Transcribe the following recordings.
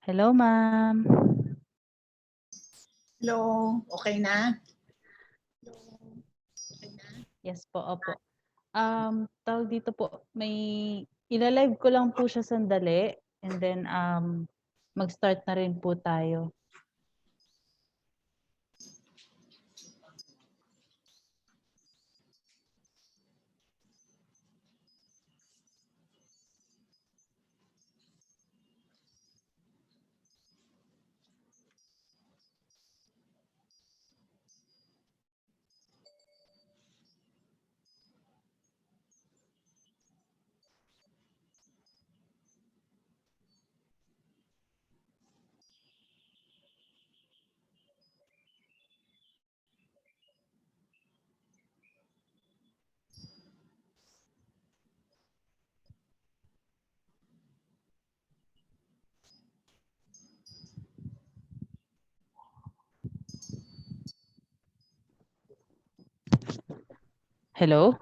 Hello, ma'am. Hello, okay na? Yes po, opo. Tawag dito po, may ilalive ko lang po siya sandali and then mag-start na rin po tayo. Hello?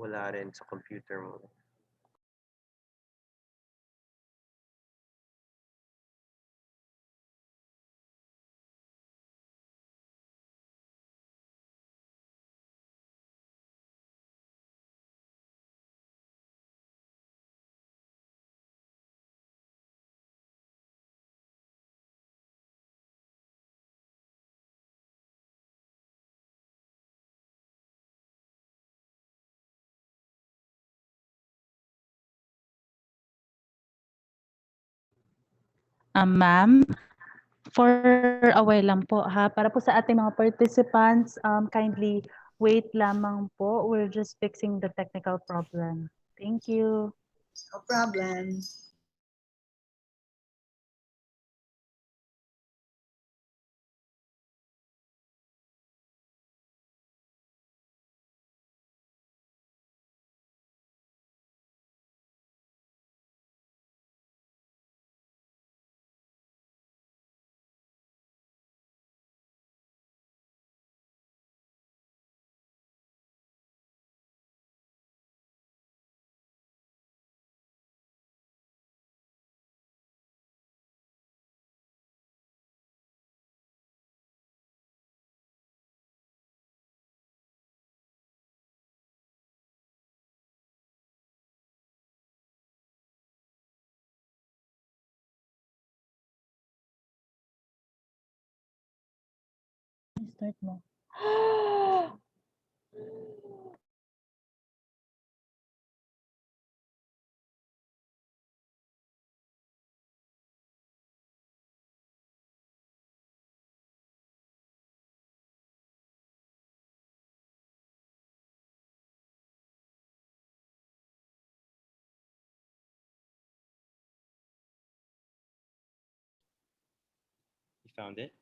wala rin sa computer mo. Ma'am, for a while lang po ha. Para po sa ating mga participants, kindly wait lamang po. We're just fixing the technical problem. Thank you. No problem. Start mo. You found it?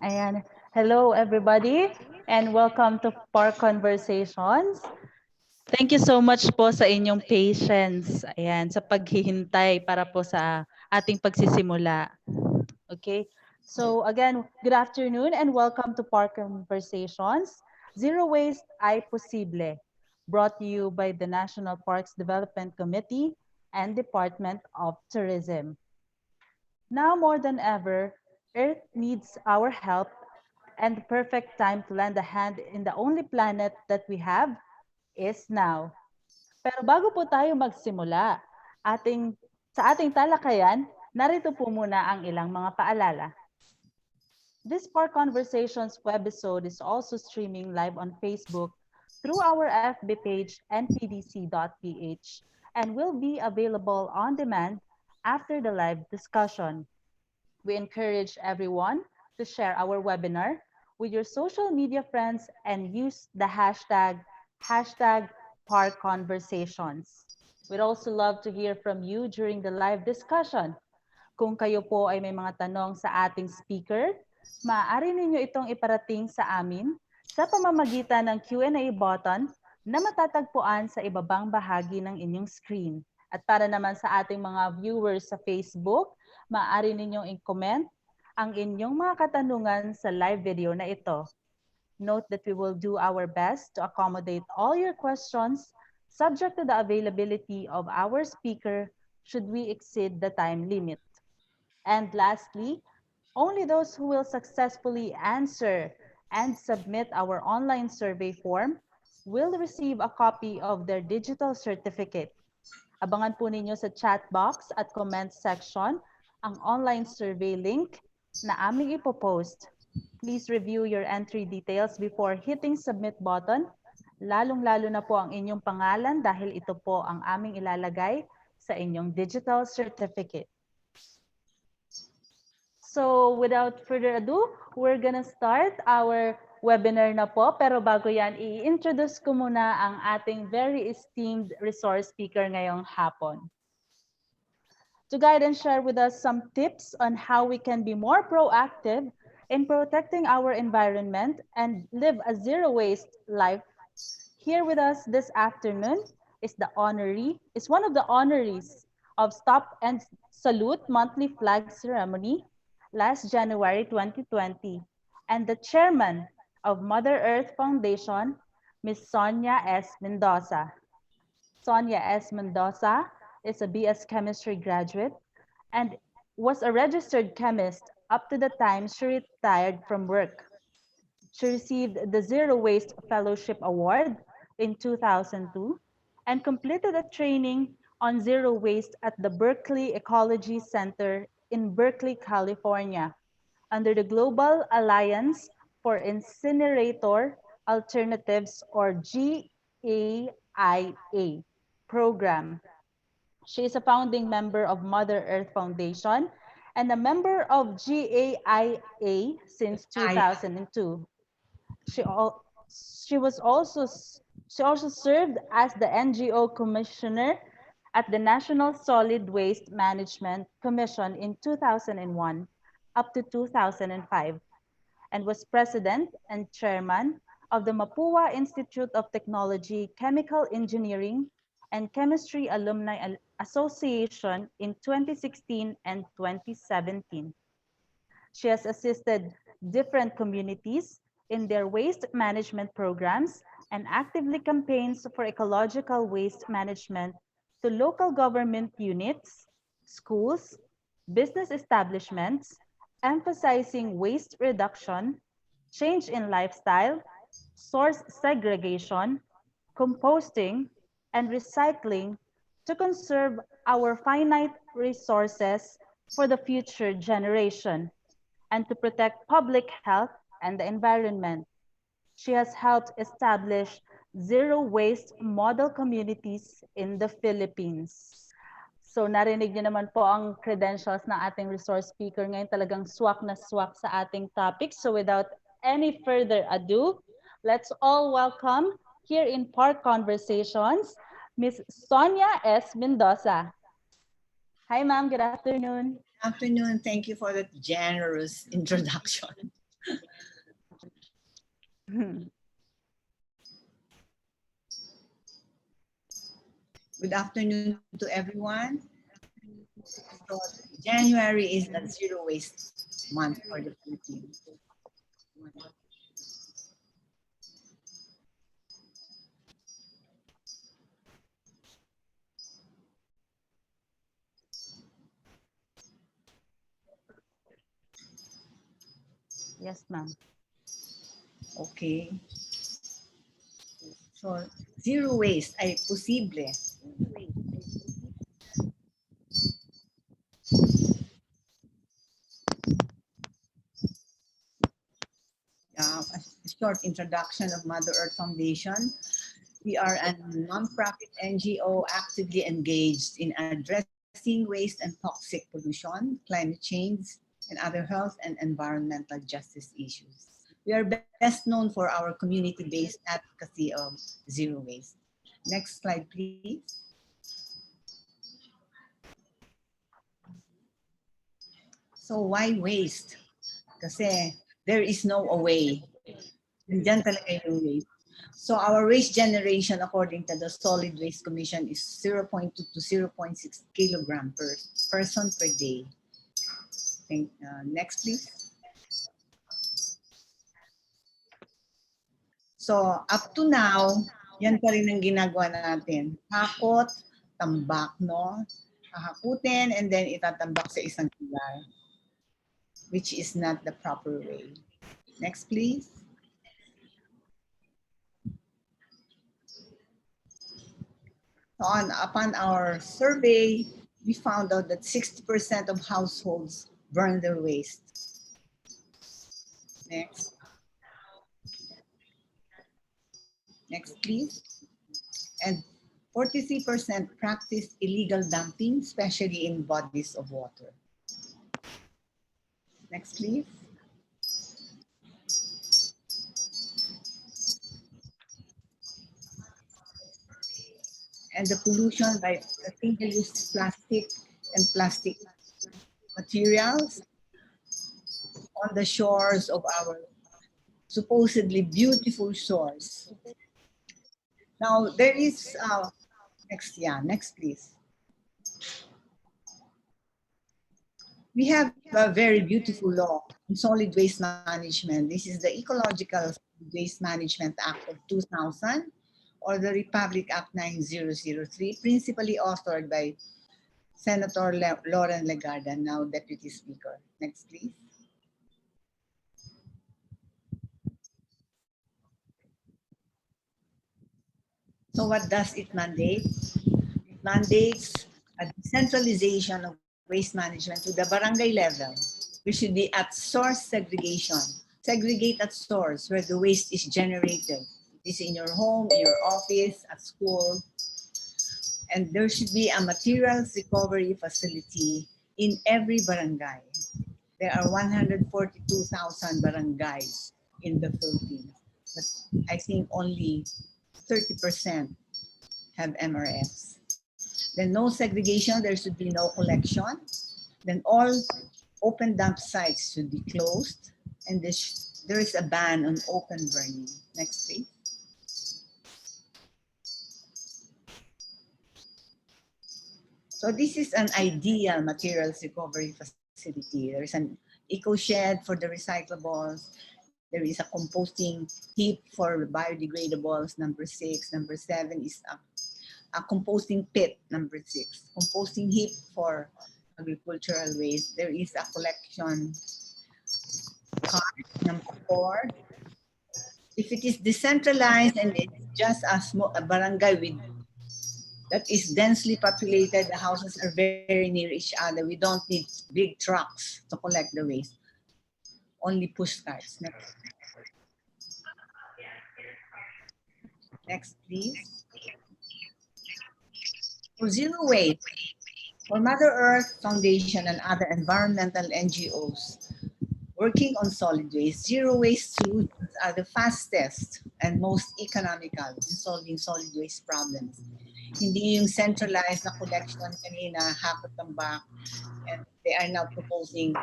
Ayan. Hello, everybody, and welcome to Park Conversations. Thank you so much po sa inyong patience. Ayan, sa paghihintay para po sa ating pagsisimula. Okay? So again, good afternoon and welcome to Park Conversations. Zero Waste ay Posible, brought to you by the National Parks Development Committee and Department of Tourism. Now more than ever, Earth needs our help, and the perfect time to lend a hand in the only planet that we have is now. Pero bago po tayo magsimula sa ating talakayan, narito po muna ang ilang mga paalala. This Park Conversations webisode is also streaming live on Facebook through our FB page npdc.ph and will be available on demand after the live discussion. We encourage everyone to share our webinar with your social media friends and use the hashtag Park Conversations. We'd also love to hear from you during the live discussion. Kung kayo po ay may mga tanong sa ating speaker, maaari ninyo itong iparating sa amin sa pamamagitan ng Q&A button na matatagpuan sa ibabang bahagi ng inyong screen. At para naman sa ating mga viewers sa Facebook, maaari ninyong i-comment ang inyong mga katanungan sa live video na ito. Note that we will do our best to accommodate all your questions subject to the availability of our speaker should we exceed the time limit. And lastly, only those who will successfully answer and submit our online survey form will receive a copy of their digital certificate. Abangan po ninyo sa chat box at comment section ang online survey link na aming ipopost. Please review your entry details before hitting submit button, lalong-lalo na po ang inyong pangalan dahil ito po ang aming ilalagay sa inyong digital certificate. So without further ado, we're gonna start our webinar na po. Pero bago yan, i-introduce ko muna ang ating very esteemed resource speaker ngayong hapon. To guide and share with us some tips on how we can be more proactive in protecting our environment and live a zero waste life. Here with us this afternoon is one of the honorees of Stop and Salute monthly flag ceremony last January 2020, and the chairman of Mother Earth Foundation, Ms. Sonia S. Mendoza. Sonia S. Mendoza is a BS Chemistry graduate and was a registered chemist up to the time she retired from work. She received the Zero Waste Fellowship Award in 2002 and completed a training on zero waste at the Berkeley Ecology Center in Berkeley, California, under the Global Alliance for Incinerator Alternatives, or GAIA program. She is a founding member of Mother Earth Foundation and a member of GAIA since 2002. She also served as the NGO Commissioner at the National Solid Waste Management Commission in 2001 up to 2005, and was president and chairman of the Mapua Institute of Technology, Chemical Engineering, and Chemistry Alumni Association in 2016 and 2017. She has assisted different communities in their waste management programs and actively campaigns for ecological waste management to local government units, schools, business establishments, emphasizing waste reduction, change in lifestyle, source segregation, composting, and recycling to conserve our finite resources for the future generation and to protect public health and the environment. She has helped establish zero waste model communities in the Philippines. So narinig niyo naman po ang credentials ng ating resource speaker ngayon, talagang swak na swak sa ating topic. So without any further ado, let's all welcome here in Park Conversations, Ms. Sonia S. Mendoza. Hi ma'am, good afternoon. Afternoon. Thank you for that generous introduction. Good afternoon to everyone. So January is the zero waste month for the Philippines. Yes, ma'am. Okay. So zero waste ay posible. A short introduction of Mother Earth Foundation. We are a non-profit NGO actively engaged in addressing waste and toxic pollution, climate change, and other health and environmental justice issues. We are best known for our community-based advocacy of zero waste. Next slide, please. So why waste? Kasi there is no away. Nandiyan talaga yung waste. So our waste generation, according to the Solid Waste Commission, is 0.2 to 0.6 kilogram per person per day. Next, please. So up to now, yan pa rin ang ginagawa natin. Hakot, tambak, no? Hahakutin and then itatambak sa isang lugar, which is not the proper way. Next, please. Upon our survey, we found out that 60% of households burn their waste. Next. Next, please. And 43% practice illegal dumping, especially in bodies of water. Next, please. And the pollution by single-use plastic and plastic materials on the shores of our supposedly beautiful shores. Now, there is, next please. We have a very beautiful law on solid waste management. This is the Ecological Waste Management Act of 2000, or the Republic Act 9003, principally authored by Senator Lauren Legarda, now Deputy Speaker. Next, please. So what does it mandate? It mandates a decentralization of waste management to the barangay level. We should be at source segregation. Segregate at source where the waste is generated. It is in your home, in your office, at school. And there should be a materials recovery facility in every barangay. There are 142,000 barangays in the Philippines, but I think only 30% have MRFs. Then no segregation, there should be no collection. Then all open dump sites should be closed, and there is a ban on open burning. Next, please. So this is an ideal materials recovery facility. There is an eco-shed for the recyclables. There is a composting heap for biodegradables, number 6. Number 7 is a composting pit, number 6. Composting heap for agricultural waste. There is a collection cart, number 4. If it is decentralized and it's just a barangay with that is densely populated, the houses are very near each other. We don't need big trucks to collect the waste. Only push carts. Next, please. For zero waste, for Mother Earth Foundation and other environmental NGOs working on solid waste, zero waste solutions are the fastest and most economical in solving solid waste problems. Hindi yung centralized na collection kanina, hakot ng back, and they are now proposing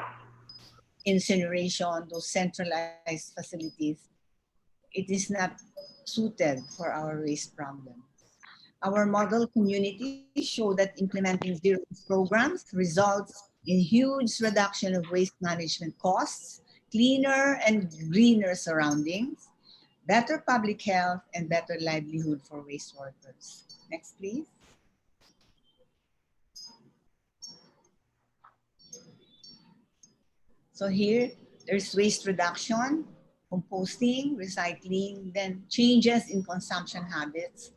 incineration, those centralized facilities. it is not suited for our waste problem. Our model communities show that implementing zero waste programs results in huge reduction of waste management costs, cleaner and greener surroundings, better public health, and better livelihood for waste workers. Next, please. So here, there's waste reduction, composting, recycling, then changes in consumption habits.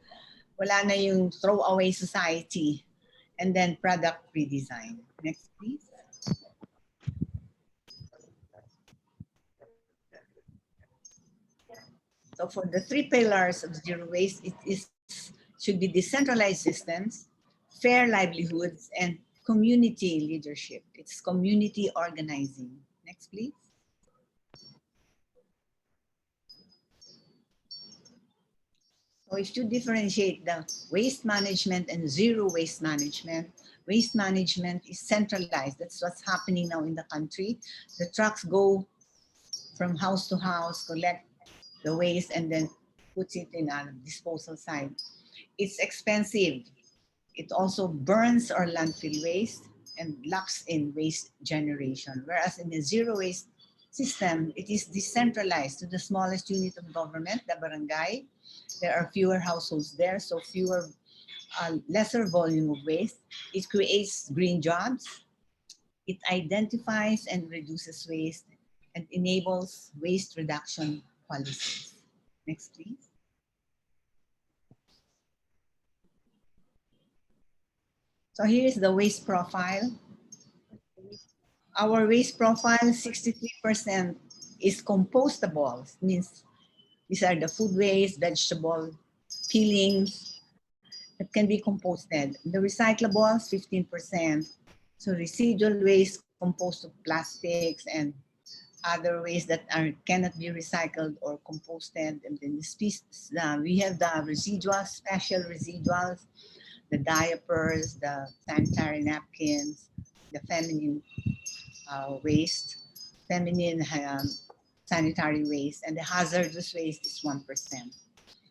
Wala na yung throwaway society, and then product redesign. Next, please. So for the 3 pillars of zero waste, should be decentralized systems, fair livelihoods, and community leadership. It's community organizing. Next, please. So if you differentiate the waste management and zero waste management is centralized. That's what's happening now in the country. The trucks go from house to house, collect the waste, and then puts it in a disposal site. It's expensive. It also burns our landfill waste and locks in waste generation. Whereas in the zero waste system, it is decentralized to the smallest unit of government, the barangay. There are fewer households there, so lesser volume of waste. It creates green jobs. It identifies and reduces waste and enables waste reduction policies. Next, please. So here is the waste profile. Our waste profile, 63% is compostable. It means these are the food waste, vegetable peelings that can be composted. The recyclables, 15%. So residual waste composed of plastics and other waste that cannot be recycled or composted. And then we have the residuals, special residuals, the diapers, the sanitary napkins, the feminine waste, feminine sanitary waste, and the hazardous waste is 1%.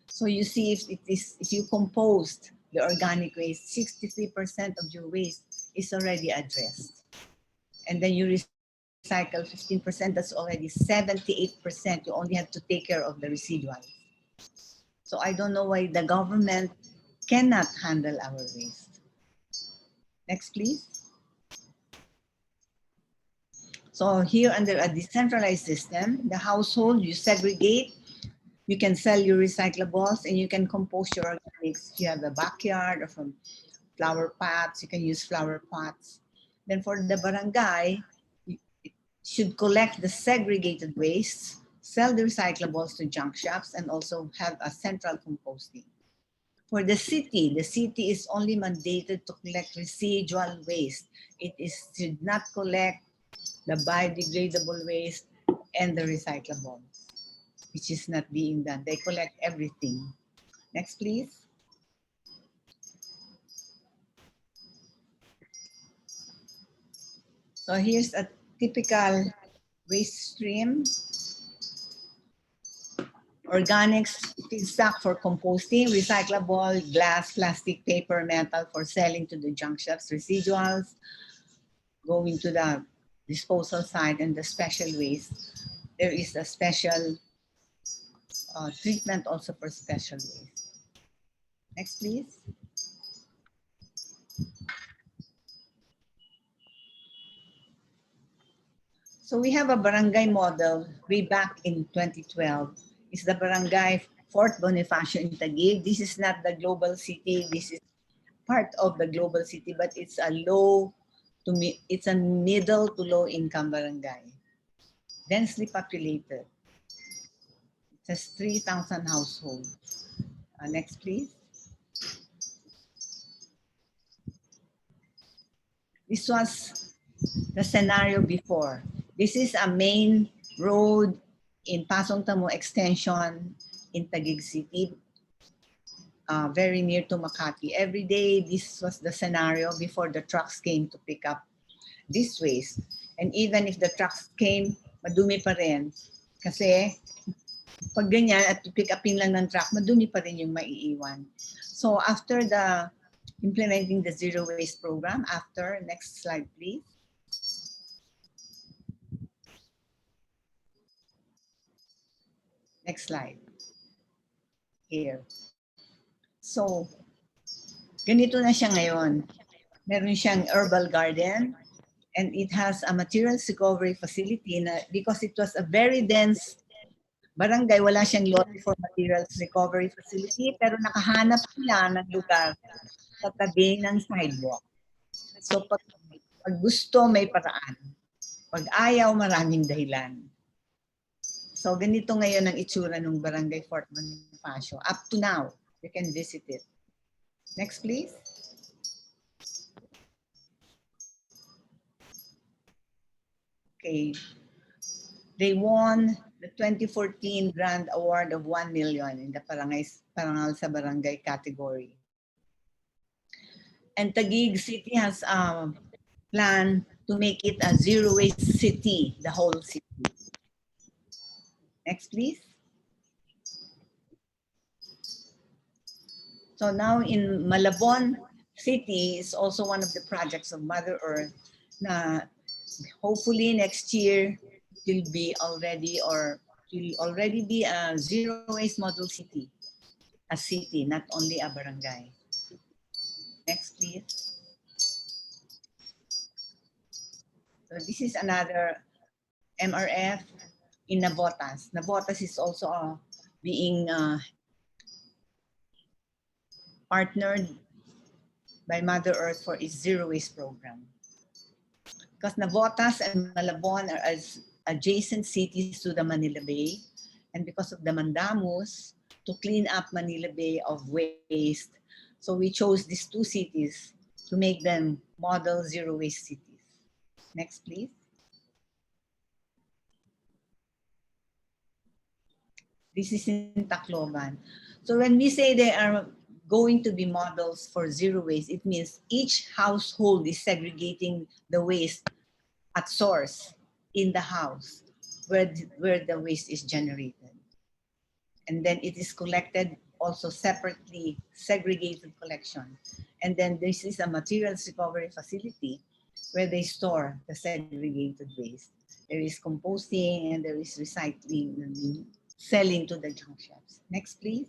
So you see, if you compost the organic waste, 63% of your waste is already addressed. And then you recycle 15%, that's already 78%. You only have to take care of the residuals. So I don't know why the government cannot handle our waste. Next, please. So here under a decentralized system, the household, you segregate, you can sell your recyclables and you can compost your organics. If you have a backyard or from flower pots, you can use flower pots. Then for the barangay, you should collect the segregated waste, sell the recyclables to junk shops, and also have a central composting. For the city is only mandated to collect residual waste. Should not collect the biodegradable waste and the recyclable, which is not being done. They collect everything. Next, please. So here's a typical waste stream. Organics, feedstock for composting, recyclable, glass, plastic, paper, metal for selling to the junk shops, residuals going to the disposal site, and the special waste. There is a special treatment also for special waste. Next, please. So we have a barangay model way back in 2012. It's the barangay Fort Bonifacio in Taguig. This is not the global city. This is part of the global city, but it's a it's a middle to low income barangay. Densely populated. It has 3,000 households. Next, please. This was the scenario before. This is a main road in Pasong Tamo Extension in Taguig City, very near to Makati. Every day, this was the scenario before the trucks came to pick up this waste. And even if the trucks came, madumi pa rin. Kasi Pag ganyan at pick upin lang ng truck, madumi pa rin yung maiiwan. So after the implementing the zero waste program, after, next slide please. Next slide. Here. So, ganito na siya ngayon. Meron siyang herbal garden and it has a materials recovery facility na because it was a very dense barangay, wala siyang lot for materials recovery facility pero nakahanap sila ng lugar sa tabi ng sidewalk. So pag gusto, may paraan. Pag ayaw, maraming dahilan. So ganito ngayon ang itsura ng Barangay Fort Bonifacio. Up to now, you can visit it. Next, please. Okay. They won the 2014 Grand Award of 1 million in the Parangal sa Barangay category. And Taguig City has a plan to make it a zero waste city, the whole city. Next, please. So now in Malabon City is also one of the projects of Mother Earth na hopefully next year will be already or will already be a zero waste model city, a city, not only a barangay. Next, please. So this is another MRF in Navotas. Navotas is also being partnered by Mother Earth for its zero waste program. Because Navotas and Malabon are as adjacent cities to the Manila Bay, and because of the mandamus to clean up Manila Bay of waste, so we chose these two cities to make them model zero waste cities. Next, please. This is in Tacloban. So when we say they are going to be models for zero waste, it means each household is segregating the waste at source in the house where the waste is generated. And then it is collected also separately, segregated collection. And then this is a materials recovery facility where they store the segregated waste. There is composting and there is recycling and selling to the junk shops. Next, please.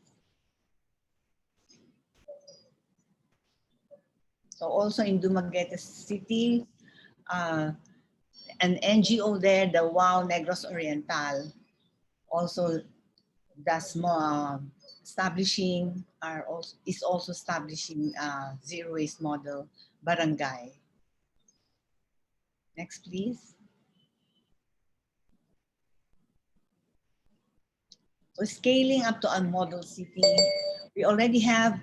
So also in Dumaguete City, an NGO there, the WOW Negros Oriental, also does more is also establishing a zero waste model barangay. Next, please. So scaling up to a model city, we already have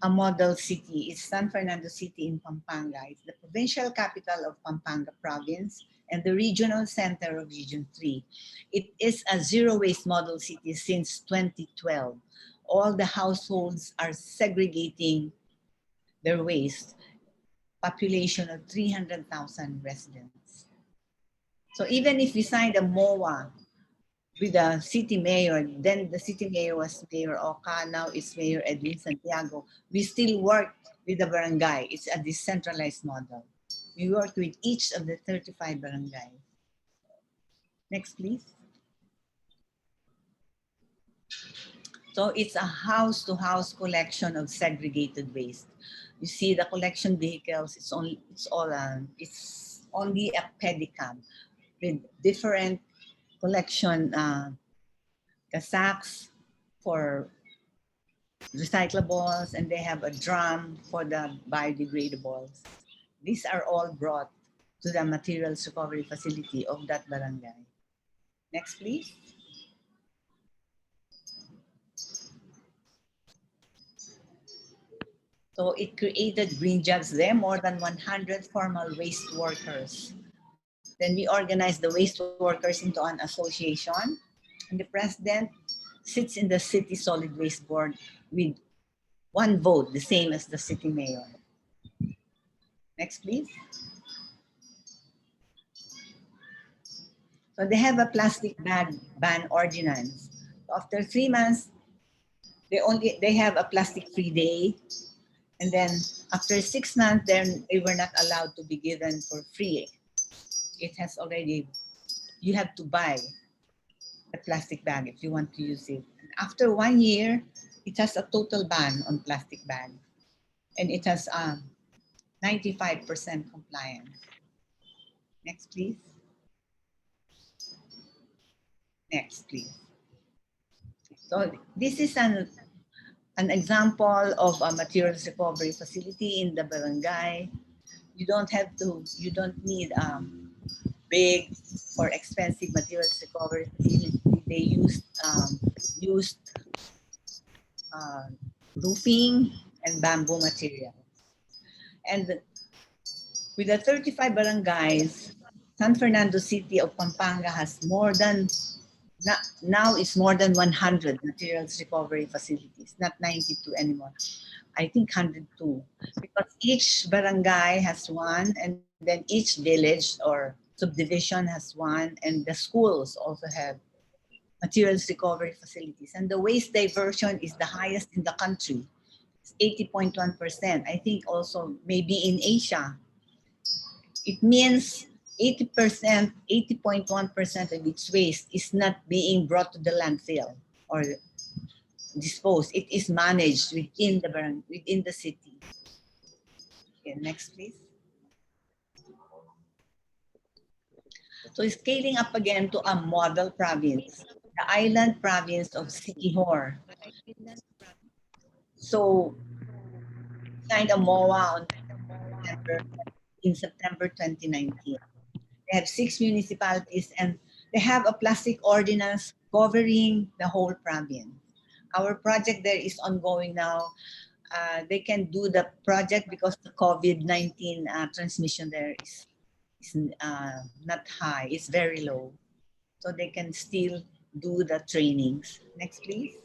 a model city. It's San Fernando City in Pampanga. It's the provincial capital of Pampanga province and the regional center of Region 3. It is a zero waste model city since 2012. All the households are segregating their waste. Population of 300,000 residents. So even if we signed a MOA with the city mayor, then the city mayor was Mayor Oka, now it's Mayor Edwin Santiago. We still work with the barangay. It's a decentralized model. We work with each of the 35 barangays. Next, please. So it's a house-to-house collection of segregated waste. You see the collection vehicles, it's only a pedicab with different collection sacks for recyclables, and they have a drum for the biodegradables. These are all brought to the materials recovery facility of that barangay. Next, please. So it created green jobs there, more than 100 formal waste workers. Then we organized the waste workers into an association, and the president sits in the city solid waste board with one vote, the same as the city mayor. Next, please. So they have a plastic bag ban ordinance After 3 months, they have a plastic-free day. And then after 6 months, then they were not allowed to be given for free. It has already, you have to buy a plastic bag if you want to use it. And after 1 year, it has a total ban on plastic bag. And it has 95% compliance. Next, please. Next, please. So this is an example of a materials recovery facility in the barangay. You don't need big or expensive materials recovery facility. They used roofing and bamboo material. And with the 35 barangays, San Fernando City of Pampanga has more than, now it's more than 100 materials recovery facilities, not 92 anymore. I think 102, because each barangay has one, and then each village or subdivision has one, and the schools also have materials recovery facilities. And the waste diversion is the highest in the country. It's 80.1%. I think also maybe in Asia. It means 80%, 80.1% of its waste is not being brought to the landfill or disposed. It is managed within the city. Okay, next, please. So scaling up again to a model province, the island province of Siquijor. So signed a MOA in September 2019. They have 6 municipalities and they have a plastic ordinance covering the whole province. Our project there is ongoing now. They can do the project because the COVID-19 transmission there is not high, it's very low. So they can still do the trainings. Next, please.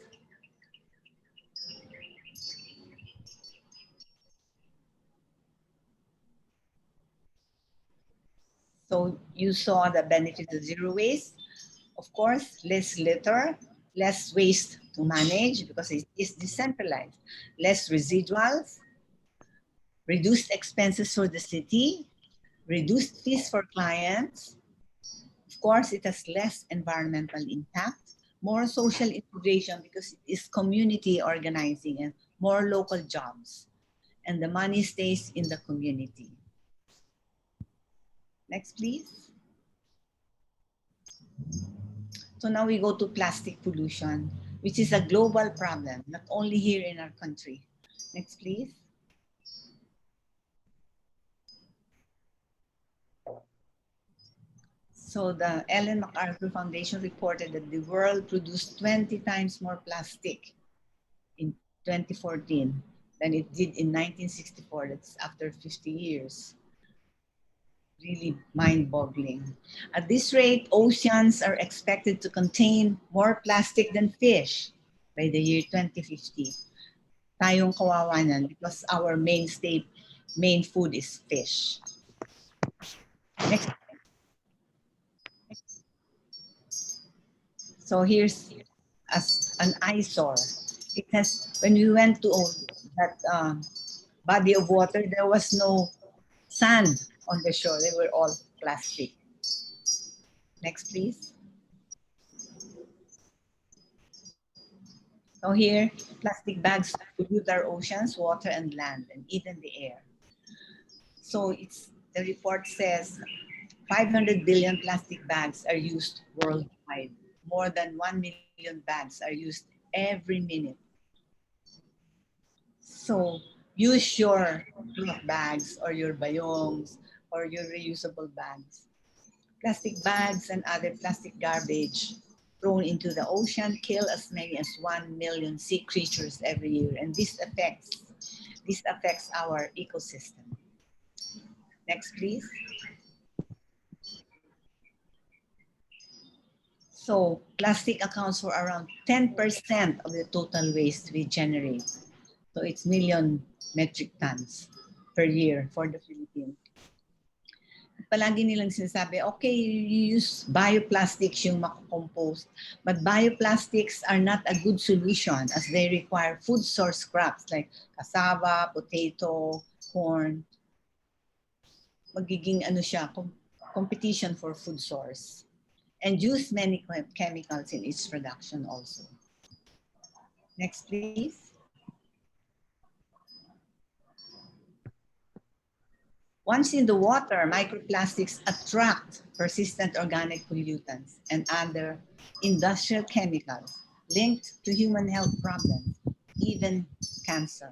So you saw the benefits of zero waste. Of course, less litter, less waste to manage because it is decentralized, less residuals, reduced expenses for the city, reduced fees for clients. Of course, it has less environmental impact, more social integration because it is community organizing and more local jobs. And the money stays in the community. Next, please. So now we go to plastic pollution, which is a global problem, not only here in our country. Next, please. So the Ellen MacArthur Foundation reported that the world produced 20 times more plastic in 2014 than it did in 1964. That's after 50 years. Really mind-boggling. At this rate, oceans are expected to contain more plastic than fish by the year 2050. Tayong kawawa nan because our main food is fish. Next. So here's an eyesore. It has, when we went to that body of water, there was no sand on the shore. They were all plastic. Next, please. So here, plastic bags pollute our oceans, water, and land, and even the air. So the report says 500 billion plastic bags are used worldwide. More than 1 million bags are used every minute. So use your cloth bags or your bayongs or your reusable bags. Plastic bags and other plastic garbage thrown into the ocean kill as many as 1 million sea creatures every year. And this affects our ecosystem. Next, please. So plastic accounts for around 10% of the total waste we generate. So it's million metric tons per year for the Philippines. palagi nilang sinasabi, okay, you use bioplastics yung makakompost, but bioplastics are not a good solution as they require food source crops like cassava, potato, corn. Magiging ano siya, competition for food source. And use many chemicals in its production also. Next, please. Once in the water, microplastics attract persistent organic pollutants and other industrial chemicals linked to human health problems, even cancer.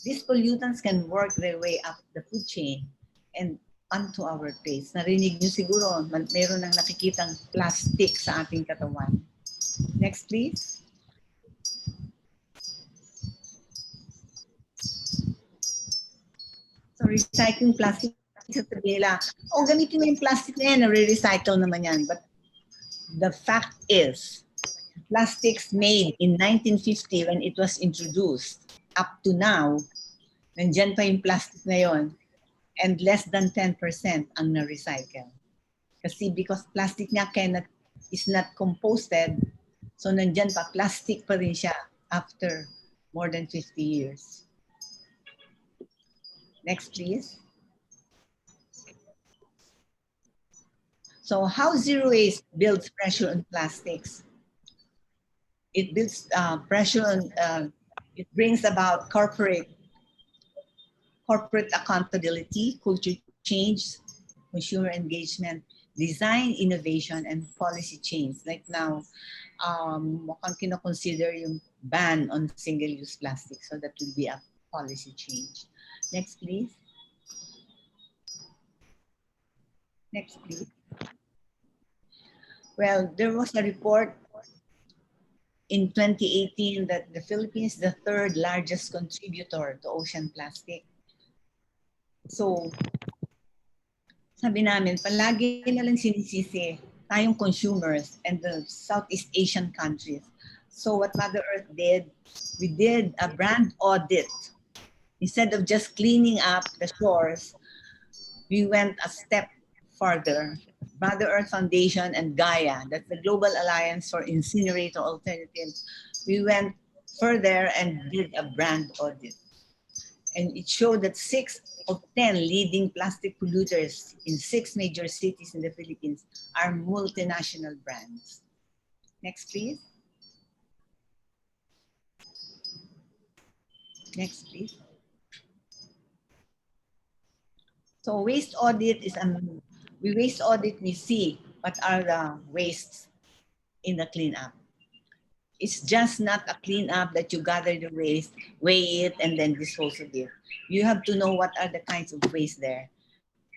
These pollutants can work their way up the food chain and onto our plates. Narinig niyo siguro, meron nang nakikitang plastic sa ating katawan. Next, please. So recycling plastic, sasabihin nila, oh, gamitin mo yung plastic na yan, nare-recycle naman yan. But the fact is, plastics made in 1950 when it was introduced, up to now, nandyan pa yung plastic na yon, and less than 10% ang na-recycle. Kasi because plastic niya is not composted, so nandyan pa, plastic pa rin siya after more than 50 years. Next, please. So how zero waste builds pressure on plastics? It builds pressure on, it brings about corporate accountability, culture change, consumer engagement, design innovation, and policy change. Like now, mukhang kinoconsider yung ban on single-use plastic, so that will be a policy change. Next, please. Next, please. Well, there was a report in 2018 that the Philippines is the third largest contributor to ocean plastic. So, sabi namin, palagi na lang sinisisi tayong consumers and the Southeast Asian countries. So what Mother Earth did, we did a brand audit. Instead of just cleaning up the shores, we went a step further. Mother Earth Foundation and Gaia, that's the Global Alliance for Incinerator Alternatives, we went further and did a brand audit. And it showed that 6 of 10 leading plastic polluters in 6 major cities in the Philippines are multinational brands. Next, please. Next, please. So waste audit is, we waste audit, we see what are the wastes in the cleanup. It's just not a cleanup that you gather the waste, weigh it, and then dispose of it. You have to know what are the kinds of waste there.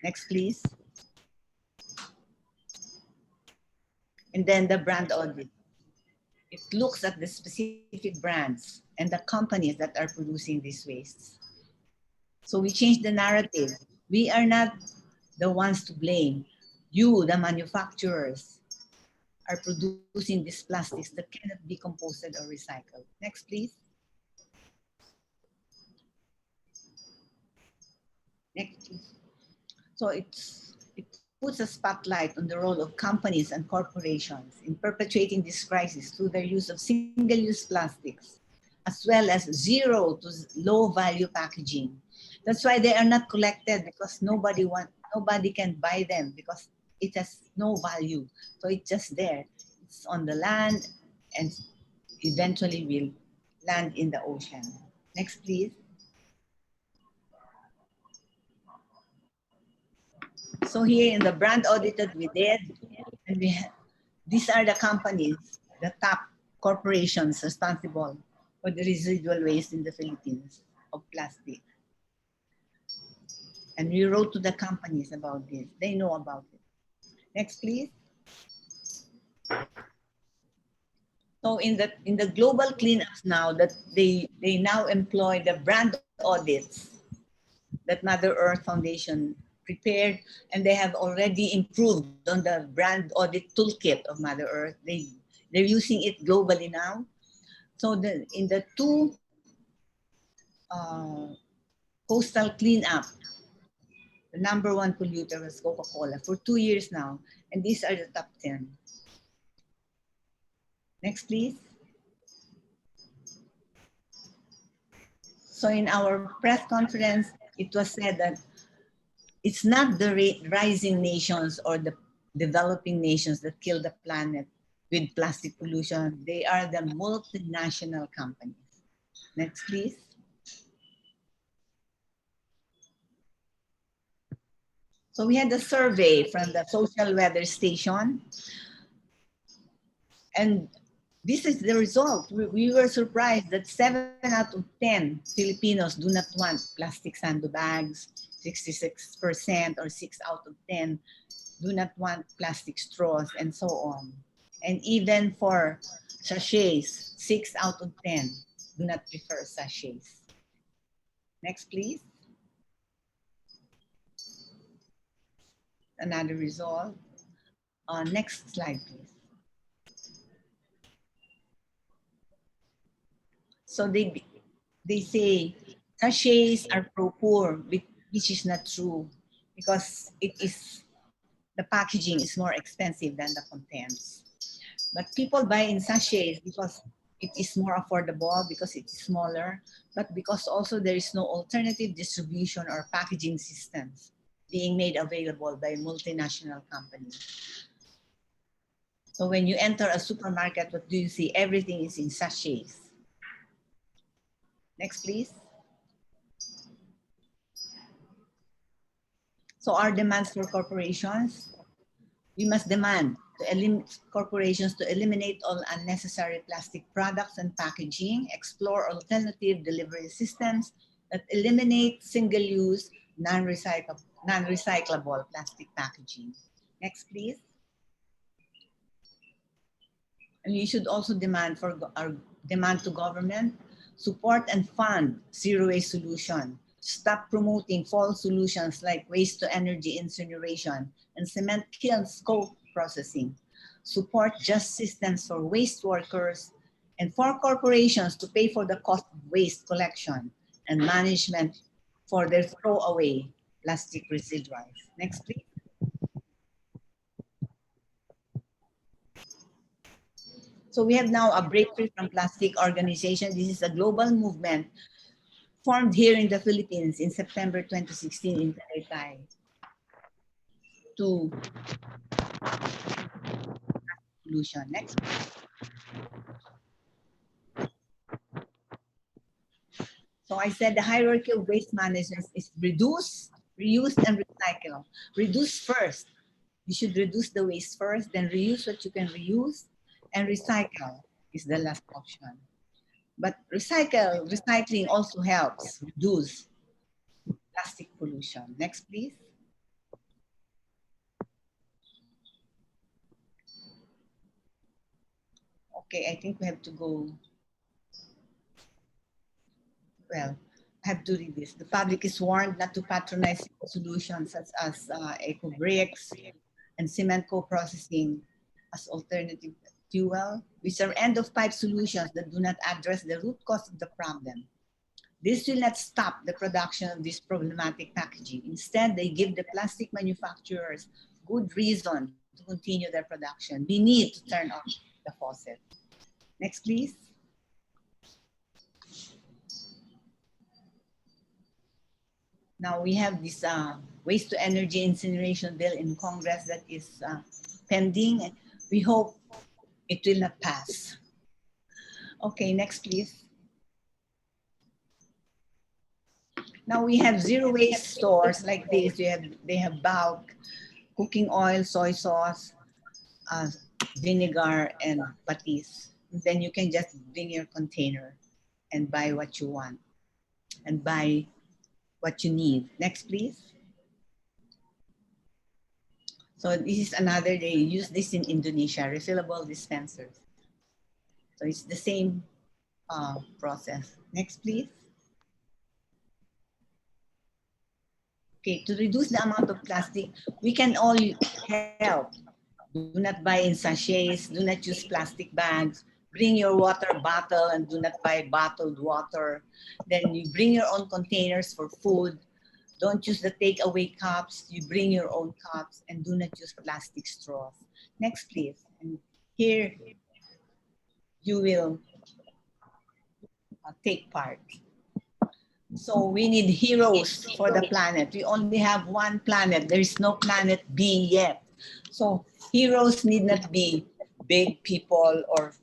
Next, please. And then the brand audit. It looks at the specific brands and the companies that are producing these wastes. So we change the narrative. We are not the ones to blame. You, the manufacturers, are producing these plastics that cannot be composted or recycled. Next, please. Next, please. So it puts a spotlight on the role of companies and corporations in perpetuating this crisis through their use of single-use plastics, as well as zero to low-value packaging. That's why they are not collected, because nobody can buy them because it has no value. So it's just there. It's on the land and eventually will land in the ocean. Next, please. So here in the brand audit that we did, and these are the companies, the top corporations responsible for the residual waste in the Philippines of plastic. And we wrote to the companies about this. They know about it. Next, please. So in the global cleanups now, that they now employ the brand audits that Mother Earth Foundation prepared, and they have already improved on the brand audit toolkit of Mother Earth. They're using it globally now. So in the 2 coastal cleanup The #1 polluter was Coca-Cola for 2 years now. And these are the top 10. Next, please. So in our press conference, it was said that it's not the rising nations or the developing nations that kill the planet with plastic pollution. They are the multinational companies. Next, please. So we had a survey from the Social Weather Station. And this is the result. We were surprised that 7 out of 10 Filipinos do not want plastic sandbags, 66%, or 6 out of 10 do not want plastic straws, and so on. And even for sachets, 6 out of 10 do not prefer sachets. Next, please. Another result. Next slide, please. So they say sachets are pro-poor, which is not true, because the packaging is more expensive than the contents. But people buy in sachets because it is more affordable, because it's smaller, but because also there is no alternative distribution or packaging systems being made available by multinational companies. So when you enter a supermarket, what do you see? Everything is in sachets. Next, please. So our demands for corporations, we must demand corporations to eliminate all unnecessary plastic products and packaging, explore alternative delivery systems that eliminate single-use, non-recyclable plastic packaging. Next, please. And we should also demand to government, support and fund zero-waste solution. Stop promoting false solutions like waste-to-energy incineration and cement kilns co-processing. Support just systems for waste workers and for corporations to pay for the cost of waste collection and management for their throwaway plastic residuals. Next, please. So we have now a Breakthrough from Plastic organization. This is a global movement formed here in the Philippines in September 2016 in Tagaytay to pollution. Next. So I said the hierarchy of waste management is reduce, reuse, and recycle. Reduce first. You should reduce the waste first, then reuse what you can reuse, and recycle is the last option. But recycling also helps reduce plastic pollution. Next, please. Okay, I think we have to go. Well, I have to read this. The public is warned not to patronize solutions such as eco-bricks and cement co-processing as alternative fuel, which are end-of-pipe solutions that do not address the root cause of the problem. This will not stop the production of this problematic packaging. Instead, they give the plastic manufacturers good reason to continue their production. We need to turn off the faucet. Next, please. Now we have this waste-to-energy incineration bill in Congress that is pending. We hope it will not pass. Okay, next, please. Now we have zero-waste stores like this. They have bulk, cooking oil, soy sauce, vinegar, and patis. Then you can just bring your container and buy what you want and buy what you need. Next, please. So this is another, they use this in Indonesia, refillable dispensers. So it's the same process. Next, please. Okay, to reduce the amount of plastic, we can all help. Do not buy in sachets, do not use plastic bags, bring your water bottle and do not buy bottled water. Then you bring your own containers for food. Don't use the takeaway cups. You bring your own cups and do not use plastic straws. Next, please. And here you will take part. So we need heroes for the planet. We only have one planet. There is no planet B yet. So heroes need not be big people or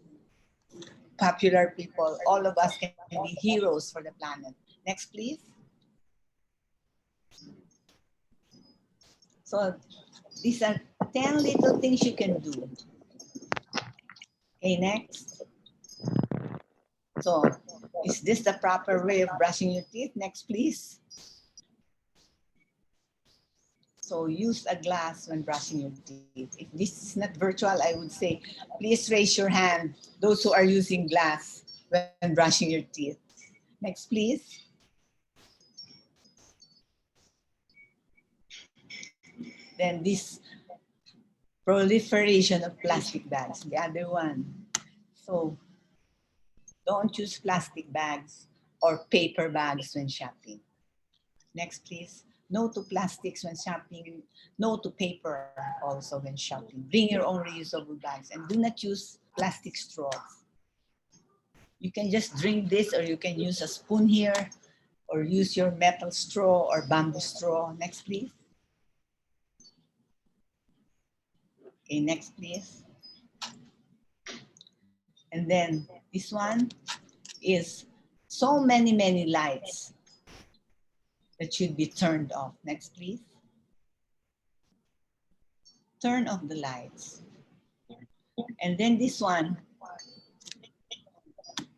popular people. All of us can be heroes for the planet. Next, please. So these are 10 little things you can do. Okay, next. So is this the proper way of brushing your teeth? Next, please. So use a glass when brushing your teeth. If this is not virtual, I would say, please raise your hand, those who are using glass when brushing your teeth. Next, please. Then this proliferation of plastic bags, the other one. So don't use plastic bags or paper bags when shopping. Next, please. No to plastics when shopping. No to paper also when shopping. Bring your own reusable bags and do not use plastic straws. You can just drink this, or you can use a spoon here, or use your metal straw or bamboo straw. Next, please. Okay, next, please. And then this one is so many lights that should be turned off. Next, please. Turn off the lights. And then this one,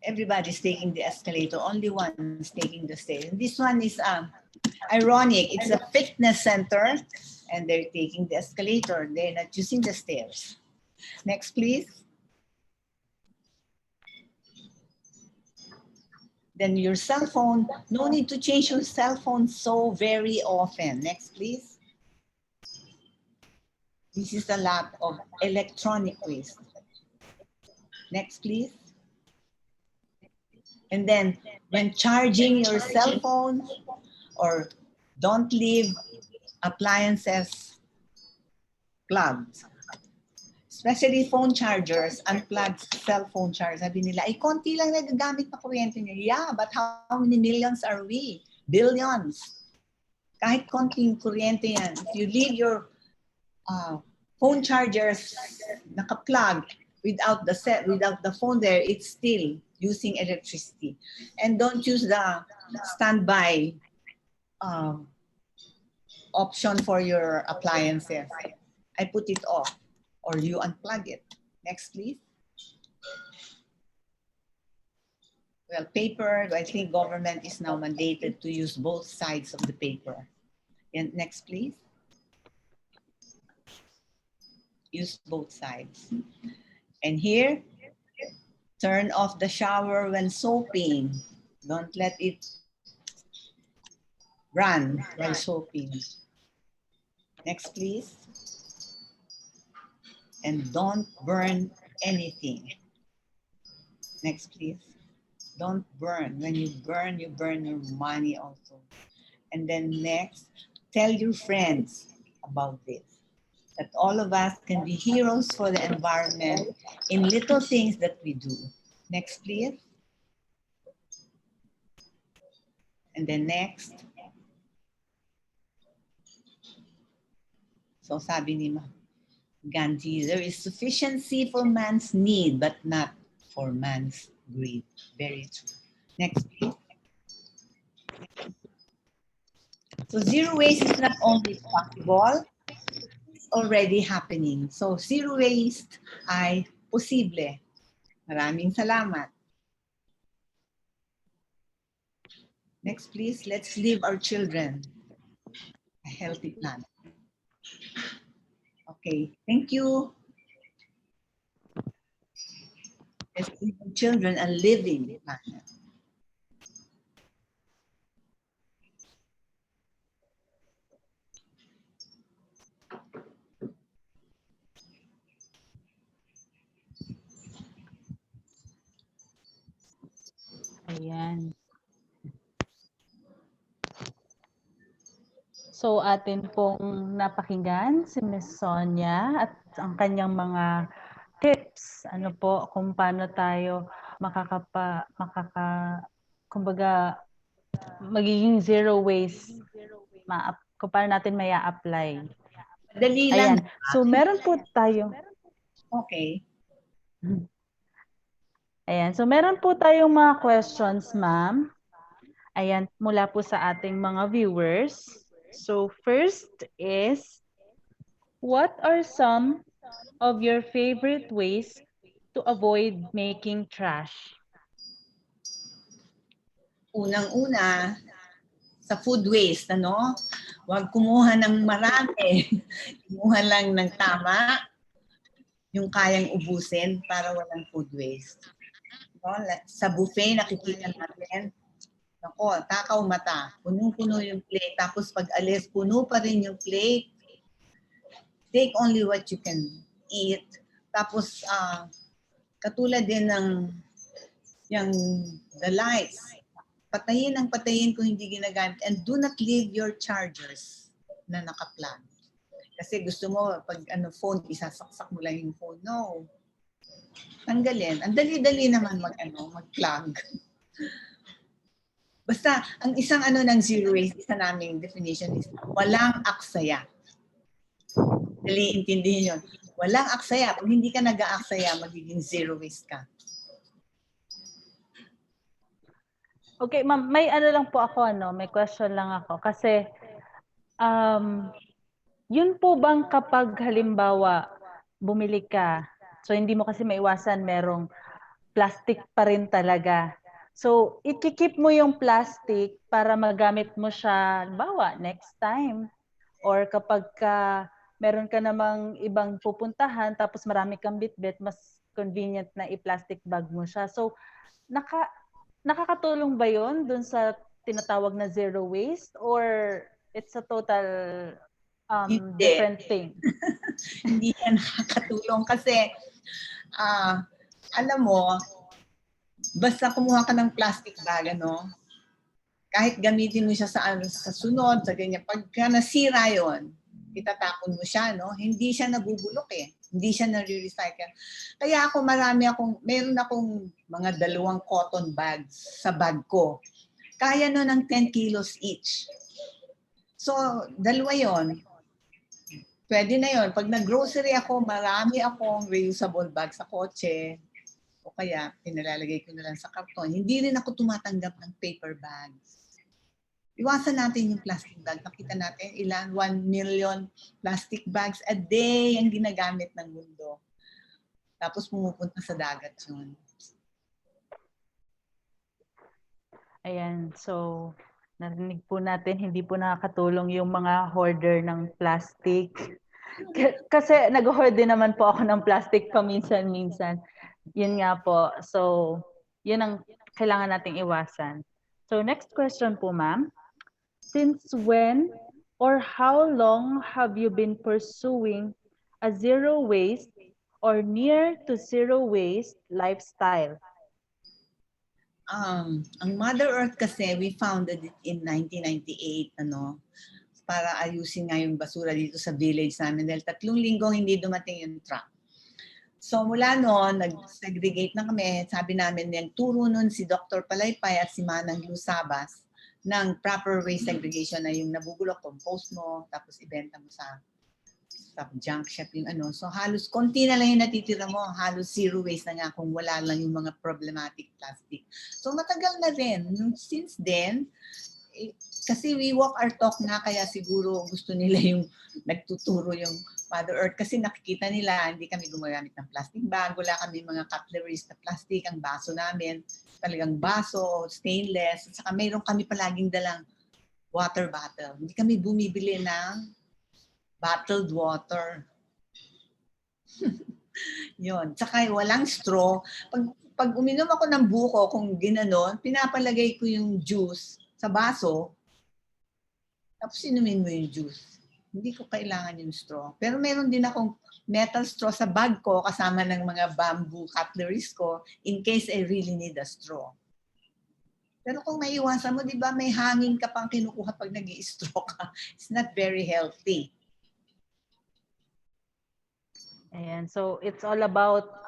everybody's taking the escalator, only one is taking the stairs. And this one is ironic. It's a fitness center and they're taking the escalator. They're not using the stairs. Next, please. Then your cell phone, no need to change your cell phone so very often. Next, please. This is a lot of electronic waste. Next, please. And then when charging your cell phone, or don't leave appliances plugged. Especially phone chargers, unplugged cell phone chargers. Sabi nila, ay konti lang nagagamit na kuryente niya. Yeah, but how many millions are we? Billions. Kahit konting kuryente yan. If you leave your phone chargers naka-plugged without the phone there, it's still using electricity. And don't use the standby option for your appliances. I put it off, or you unplug it. Next, please. Well, paper, I think government is now mandated to use both sides of the paper. And next, please. Use both sides. And here, turn off the shower when soaping. Don't let it run while soaping. Next, please. And don't burn anything. Next, please. Don't burn. When you burn your money also. And then next, tell your friends about this. That all of us can be heroes for the environment in little things that we do. Next, please. And then next. So sabi ni Gandhi, there is sufficiency for man's need, but not for man's greed. Very true. Next, please. So zero waste is not only possible, it's already happening. So zero waste ay posible. Maraming salamat. Next, please. Let's leave our children a healthy planet. Okay, thank you. Let's give our children a living planet. Ayan. So atin pong napakinggan si Miss Sonia at ang kanyang mga tips, ano po, kung paano tayo kumbaga, magiging zero waste, kung paano natin maya apply. Dali lang. Ayan. So meron po tayo. Okay. Ayan. So meron po tayong mga questions, ma'am. Ayan, mula po sa ating mga viewers. So first is, what are some of your favorite ways to avoid making trash? Unang-una, sa food waste, ano? Huwag kumuha ng marami. Kumuha lang ng tama, yung kayang ubusin para walang food waste. No? Sa buffet, nakikita natin, ako, takaw mata, punong-puno yung plate, tapos pag alis, puno pa rin yung plate. Take only what you can eat. Tapos, katulad din ng the lights. Patayin ang patayin kung hindi ginagamit. And do not leave your chargers na naka-plug. Kasi gusto mo, pag phone, isasaksak mo lang yung phone. No. Tanggalin. Ang dali-dali naman mag-plug. Basta, ang isang ng zero waste, isa naming definition is, walang aksaya. Dali intindihin yun. Walang aksaya. Kung hindi ka nag-aaksaya, magiging zero waste ka. Okay, ma'am, may lang po ako, may question lang ako. Kasi, yun po bang kapag halimbawa, bumili ka, so hindi mo kasi maiwasan, merong plastic pa rin talaga. So, ikikip mo yung plastic para magamit mo siya, halimbawa, next time. Or kapag meron ka namang ibang pupuntahan, tapos marami kang bitbit, mas convenient na i-plastic bag mo siya. So, nakakatulong ba yun dun sa tinatawag na zero waste? Or it's a total different thing? Hindi yan nakakatulong kasi, alam mo, basta kumuha ka ng plastic bag, kahit gamitin mo siya sa sunod, sa ganyan, pagka nasira yon, itatapon mo siya, hindi siya nabubulok hindi siya nare-recycle. Kaya meron akong mga 2 cotton bags sa bag ko. Kaya ng 10 kilos each. So, 2 yon. Pwede na yon. Pag nag-grocery ako, marami akong reusable bag sa kotse. O kaya, pinalalagay ko na lang sa karton. Hindi rin ako tumatanggap ng paper bags. Iwasan natin yung plastic bag. Nakita natin 1 million plastic bags a day ang ginagamit ng mundo. Tapos pumupunta sa dagat yun. Ayan, so narinig po natin, hindi po nakakatulong yung mga hoarder ng plastic. Kasi nag-hoard din naman po ako ng plastic paminsan-minsan. Yun nga po. So, yun ang kailangan nating iwasan. So, next question po, ma'am. Since when or how long have you been pursuing a zero waste or near to zero waste lifestyle? Ang Mother Earth kasi, we founded it in 1998, para ayusin nga yung basura dito sa village namin dahil 3 linggong hindi dumating yung truck. So mula noon, nag-segregate na kami. Sabi namin, yung turo noon si Dr. Palaypay at si Manang Lusabas ng proper waste segregation na yung nabubulok, compost mo, tapos ibenta mo sa junk shop yung So halos konti na lang yung natitira mo. Halos zero waste na nga kung wala lang yung mga problematic plastic. So matagal na rin. Since then, kasi we walk our talk nga, kaya siguro gusto nila yung nagtuturo yung Mother Earth kasi nakikita nila hindi kami gumagamit ng plastic bag, wala kami mga cutleries na plastic, ang baso namin talagang baso, stainless, at saka mayroon kami palaging dalang water bottle. Hindi kami bumibili ng bottled water. Yun. Tsaka walang straw. Pag uminom ako ng buko, kung ginanon, pinapalagay ko yung juice sa baso, tapos inumin mo yung juice. Hindi ko kailangan yung straw. Pero meron din akong metal straw sa bag ko kasama ng mga bamboo cutleries ko in case I really need a straw. Pero kung maiwasan mo, di ba, may hangin ka pang kinukuha pag nag-i-stroke ka. It's not very healthy. And so it's all about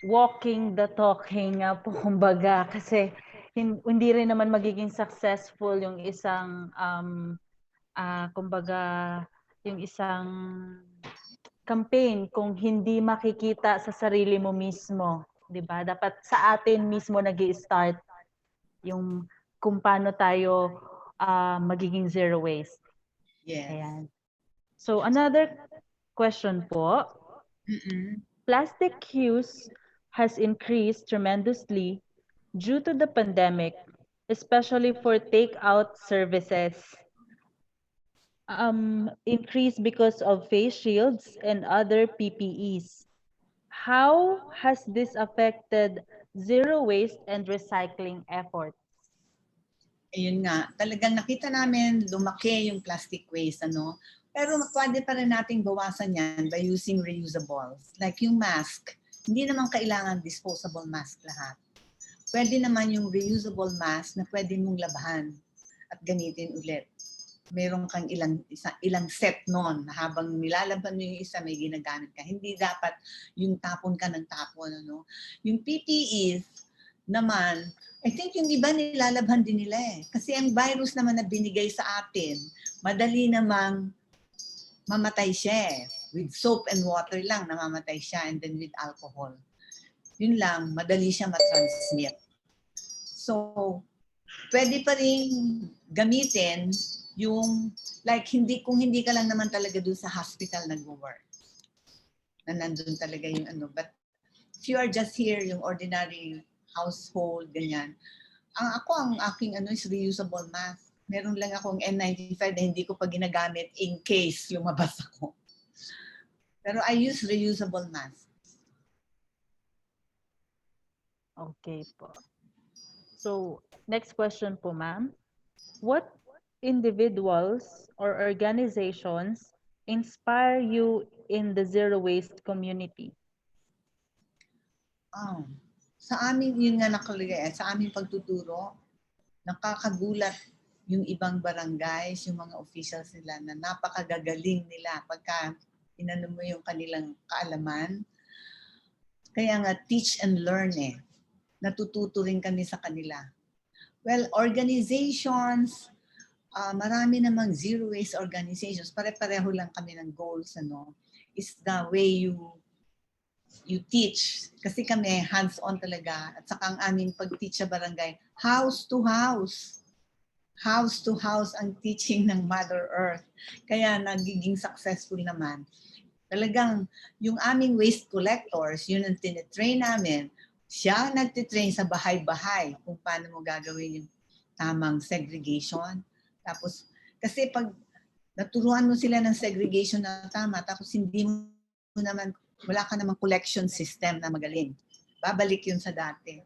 walking the talking nga po, kumbaga, kasi hindi rin naman magiging successful yung isang kumbaga yung isang campaign kung hindi makikita sa sarili mo mismo, 'di ba? Dapat sa atin mismo nag-i-start yung kung paano tayo magiging zero waste. Yes. Ayan. So another question po. Plastic use has increased tremendously due to the pandemic, especially for takeout services. Increased because of face shields and other PPEs. How has this affected zero waste and recycling efforts? Ayun nga, talagang nakita namin lumaki yung plastic waste, ano? Pero pwede pa rin nating bawasan yan by using reusables. Like yung mask, hindi naman kailangan disposable mask lahat. Pwede naman yung reusable mask na pwede mong labhan at gamitin ulit. Meron kang ilang set nun na habang nilalaban mo yung isa, may ginagamit ka. Hindi dapat yung tapon ka ng tapon. Ano? Yung PPEs naman, I think yung iba nilalabhan din nila eh. Kasi ang virus naman na binigay sa atin, madali namang mamatay siya eh. With soap and water lang, namamatay siya, and then with alcohol. Yun lang, madali siya matransmit. So, pwede pa rin gamitin yung, like, kung hindi ka lang naman talaga dun sa hospital nag-work. Na nandun talaga yung ano. But if you are just here, yung ordinary household, ganyan. Ang aking is reusable mask. Meron lang akong N95 na hindi ko pa ginagamit in case lumabas ako. Pero I use reusable mask. Okay po. So, next question po, ma'am. What individuals or organizations inspire you in the zero waste community? Sa amin, yun nga nakalagay, sa aming pagtuturo, nakakagulat yung ibang barangays, yung mga officials nila na napakagagaling nila pagka inano mo yung kanilang kaalaman. Kaya nga, teach and learn eh. Natututo rin kami sa kanila. Well, organizations, marami namang zero waste organizations, pare-pareho lang kami ng goals, ano, is the way you teach. Kasi kami, hands-on talaga. At saka ang aming pag-teach sa barangay, house to house. House to house ang teaching ng Mother Earth. Kaya nagiging successful naman. Talagang yung aming waste collectors, yun ang tinitrain namin. Siya nagtitrain sa bahay-bahay kung paano mo gagawin yung tamang segregation. Tapos, kasi pag naturuan mo sila ng segregation na tama, tapos hindi mo naman, wala ka namang collection system na magaling. Babalik yun sa dati.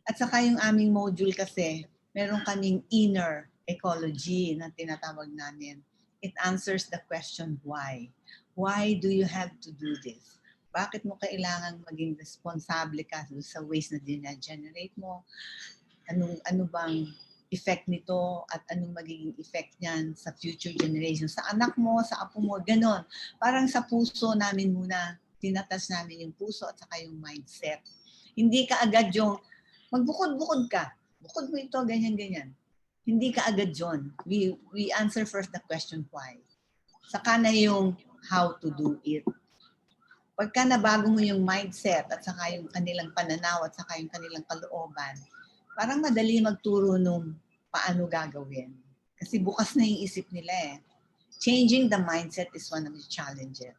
At saka yung aming module kasi, meron kaming inner ecology na tinatawag namin. It answers the question why. Why do you have to do this? Bakit mo kailangan maging responsable ka sa waste na dina-generate mo? Ano bang effect nito at anong magiging effect niyan sa future generation? Sa anak mo, sa apo mo, ganon. Parang sa puso namin muna, tinatas namin yung puso at saka yung mindset. Hindi ka agad yung magbukod-bukod ka. Bukod mo ito, ganyan-ganyan. Hindi ka agad yun. We answer first the question why. Saka na yung how to do it. Pagka nabago mo yung mindset at saka yung kanilang pananaw at saka yung kanilang kalooban, parang madali magturo nung paano gagawin. Kasi bukas na yung isip nila eh. Changing the mindset is one of the challenges.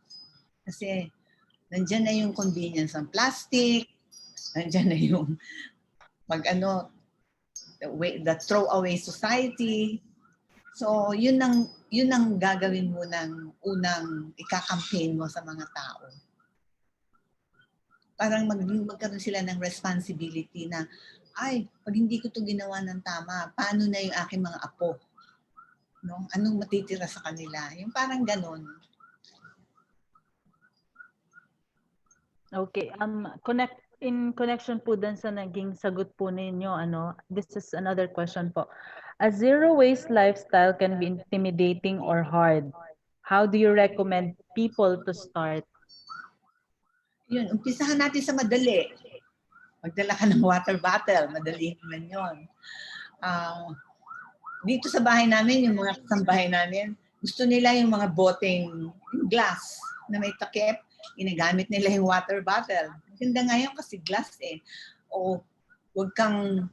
Kasi nandyan na yung convenience ng plastic, nandyan na yung the throwaway society. So, yun ang gagawin mo ng unang ika-campaign mo sa mga tao. Parang magkaroon sila ng responsibility na, ay, pag hindi ko ito ginawa ng tama, paano na yung aking mga apo? No? Anong matitira sa kanila? Yung parang ganon. Okay, in connection po dun sa naging sagot po ninyo, this is another question po. A zero waste lifestyle can be intimidating or hard. How do you recommend people to start? Yun, umpisahan natin sa madali. Magdala ka ng water bottle, madali naman yun. Dito sa bahay namin, yung mga kasambahay namin, gusto nila yung mga boteng glass na may takip, ginagamit nila yung water bottle. Maganda ngayon kasi glass eh. O huwag kang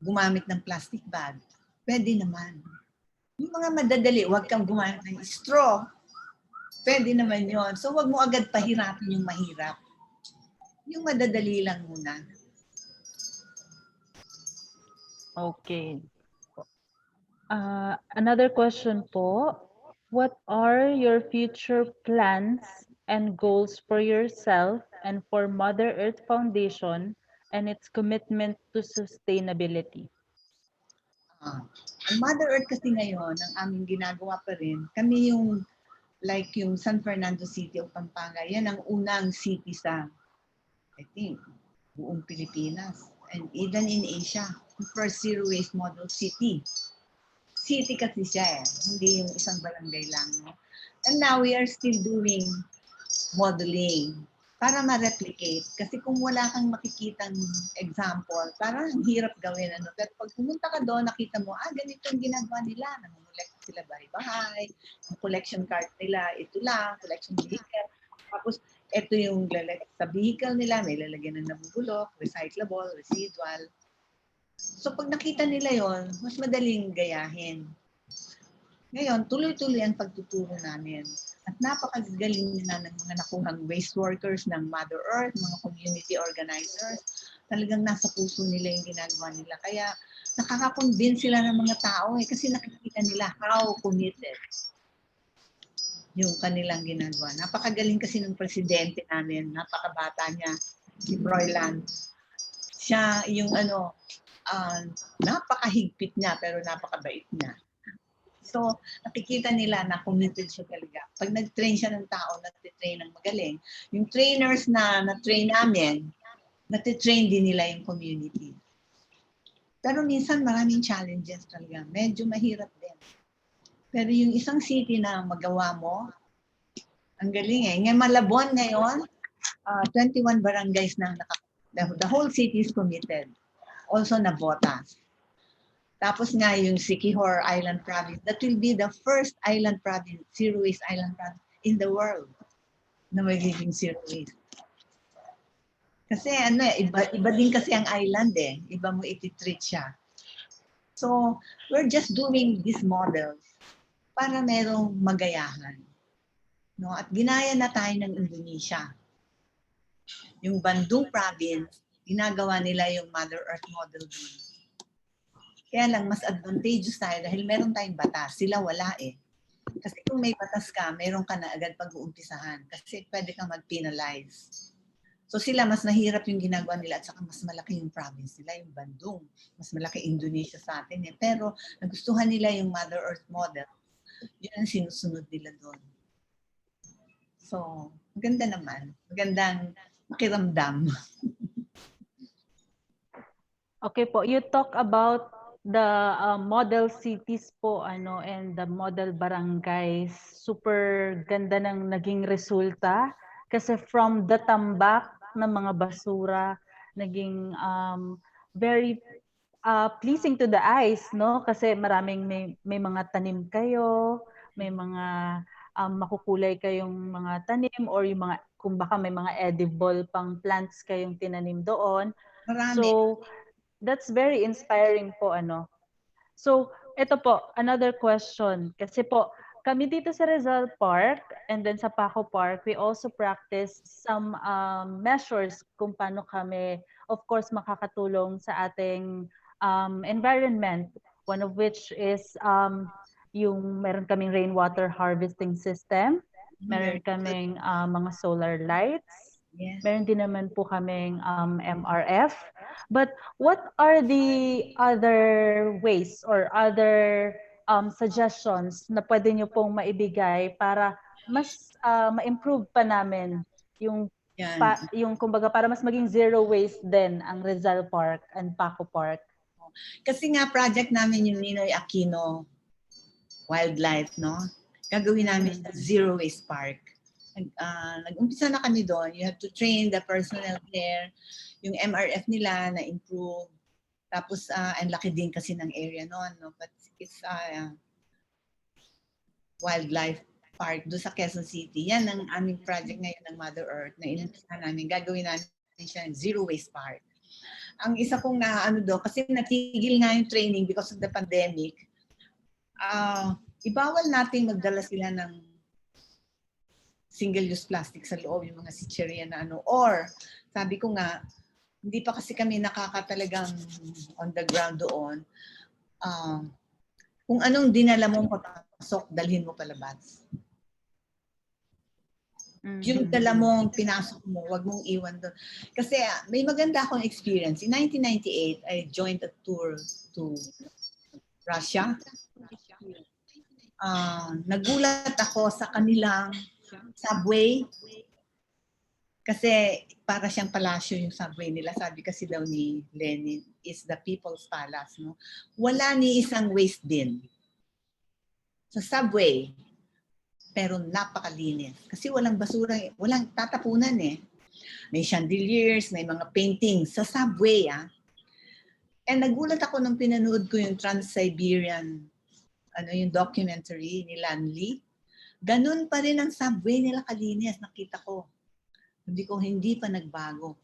gumamit ng plastic bag. Pwede naman. Yung mga madadali, huwag kang gumamit ng straw. Pwede naman yon. So huwag mo agad pahirapin yung mahirap. Yung madadali lang muna. Okay. Another question po. What are your future plans and goals for yourself and for Mother Earth Foundation and its commitment to sustainability? Ang Mother Earth kasi ngayon, ang aming ginagawa pa rin, kami yung like yung San Fernando City of Pampanga, yan ang unang city sa, I think, buong Pilipinas and even in Asia, the first zero waste model city. City kasi siya eh, hindi yung isang barangay lang. No? And now we are still doing modeling para ma-replicate. Kasi kung wala kang makikitang example, parang hirap gawin. Pero pag pumunta ka doon, nakita mo, ganito yung ginagawa nila. Nangungulit sila bahay-bahay. Ang collection cart nila, ito lang, collection vehicle. Tapos, ito yung sa vehicle nila, may lalagyan ng nabubulok, recyclable, residual. So pag nakita nila yon, mas madaling gayahin. Ngayon, tuloy-tuloy ang pagtuturo namin. At napakagaling na ng mga nakuhang waste workers ng Mother Earth, mga community organizers. Talagang nasa puso nila yung ginagawa nila. Kaya nakaka-convince sila ng mga tao kasi nakikita nila how committed yung kanilang ginagawa. Napakagaling kasi ng presidente namin, napakabata niya, si Broylan. Siya yung napakahigpit niya pero napakabait niya. So, nakikita nila na committed siya talaga. Pag nag-train siya ng tao, nag-train ng magaling, yung trainers na na-train namin, nag-train din nila yung community. Pero minsan maraming challenges talaga. Medyo mahirap din. Pero yung isang city na magawa mo, ang galing eh. Ngayon, Malabon ngayon, 21 barangays na the whole city is committed. Also nabota. Tapos nga yung Siquijor Island Province, that will be the first island province, zero waste island province in the world na magiging zero waste. Kasi iba din kasi ang island eh. Iba mo iti-treat siya. So, we're just doing these models para merong magayahan. No? At ginaya na tayo ng Indonesia. Yung Bandung Province, ginagawa nila yung Mother Earth model doon. Kaya lang, mas advantageous tayo dahil meron tayong batas. Sila wala eh. Kasi kung may batas ka, meron ka na agad pag-uumpisahan. Kasi pwede kang mag-penalize. So sila, mas mahirap yung ginagawa nila at saka mas malaki yung province nila, yung Bandung. Mas malaki Indonesia sa atin eh. Pero nagustuhan nila yung Mother Earth model. Yun ang sinusunod nila doon. So, maganda naman. Magandang makiramdam. Okay po, you talk about the model cities po and the model barangays. Super ganda ng naging resulta kasi from the tambak ng mga basura naging very pleasing to the eyes, no? Kasi maraming may mga tanim kayo, may mga makukulay kayong mga tanim or yung mga kung baka may mga edible pang plants kayong tinanim doon. Marami. So that's very inspiring po So ito po another question kasi po kami dito sa Rizal Park and then sa Paco Park we also practice some measures kung paano kami of course makakatulong sa ating environment, one of which is yung meron kaming rainwater harvesting system, meron kaming mga solar lights. Yes. Meron din naman po kaming MRF. But what are the other ways or other suggestions na pwede nyo pong maibigay para mas ma-improve pa namin yung Yan. yung kumbaga para mas maging zero waste din ang Rizal Park and Paco Park. Kasi nga project namin yung Ninoy Aquino Wildlife, no? Gagawin namin sa Zero Waste Park. Nag-umpisa na kami doon. You have to train the personnel there. Yung MRF nila na-improve. Tapos, ang laki din kasi ng area noon, no? But it's wildlife park doon sa Quezon City. Yan ang aming project ngayon ng Mother Earth na inumpisa namin. Gagawin namin siya ng Zero Waste Park. Ang isa kong doon, kasi natigil nga yung training because of the pandemic, ibawal natin magdala sila ng single-use plastic sa loob, yung mga chicheria na or sabi ko nga, hindi pa kasi kami nakakatalagang on the ground doon. Kung anong dinala mong papasok, dalhin mo palabas. Yung dala mong pinasok mo, wag mong iwan doon. Kasi may maganda akong experience. In 1998, I joined a tour to Russia. Nagulat ako sa kanilang subway. Kasi para siyang palasyo yung subway nila. Sabi kasi daw ni Lenin, is the People's Palace. No? Wala ni isang waste bin sa subway. Pero napakalinis. Kasi walang basura, walang tatapunan eh. May chandeliers, may mga paintings sa subway. And nagulat ako nung pinanood ko yung Trans-Siberian yung documentary ni Lanley. Ganun pa rin ang subway nila kalinis, nakita ko. Hindi pa nagbago.